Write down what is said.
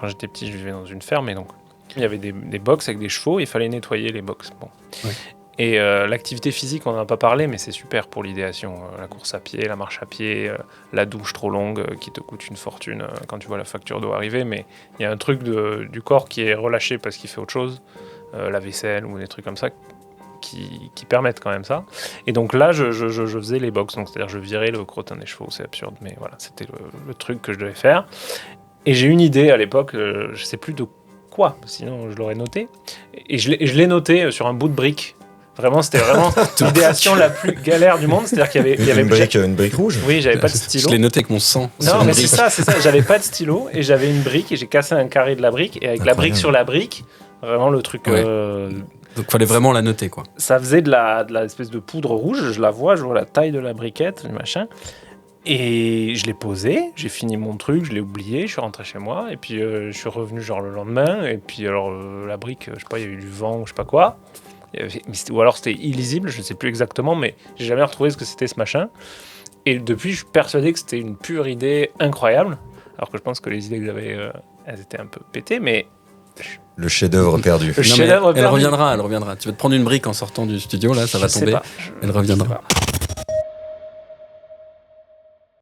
quand j'étais petit, je vivais dans une ferme et donc il y avait des box avec des chevaux, il fallait nettoyer les box. Bon. Ouais. Et l'activité physique, on n'en a pas parlé, mais c'est super pour l'idéation. La course à pied, la marche à pied, la douche trop longue qui te coûte une fortune quand tu vois la facture d'eau arriver. Mais il y a un truc du corps qui est relâché parce qu'il fait autre chose, la vaisselle ou des trucs comme ça, qui permettent quand même ça. Et donc là, je faisais les box, donc c'est-à-dire je virais le crottin des chevaux, c'est absurde, mais voilà, c'était le truc que je devais faire. Et j'ai eu une idée à l'époque, je sais plus de quoi, sinon je l'aurais noté. Et je l'ai noté sur un bout de brique. Vraiment, c'était vraiment l'idéation la plus galère du monde. C'est-à-dire qu'il y avait une brique rouge. Oui, j'avais pas de stylo. Je l'ai noté avec mon sang. Non, mais c'est ça. J'avais pas de stylo et j'avais une brique et j'ai cassé un carré de la brique. Et avec la brique sur la brique, vraiment le truc. Ouais. Donc, fallait vraiment la noter, quoi. Ça faisait de la espèce de poudre rouge. Je vois la taille de la briquette, du machin. Et je l'ai posé, j'ai fini mon truc, je l'ai oublié, je suis rentré chez moi. Et puis je suis revenu genre le lendemain. Et puis alors la brique, je sais pas, il y a eu du vent ou je sais pas quoi. Ou alors c'était illisible, je ne sais plus exactement, mais j'ai jamais retrouvé ce que c'était ce machin. Et depuis, je suis persuadé que c'était une pure idée incroyable. Alors que je pense que les idées que j'avais, elles étaient un peu pétées, mais... Le chef-d'œuvre perdu. Elle reviendra. Tu vas te prendre une brique en sortant du studio, là, ça va tomber. Elle reviendra.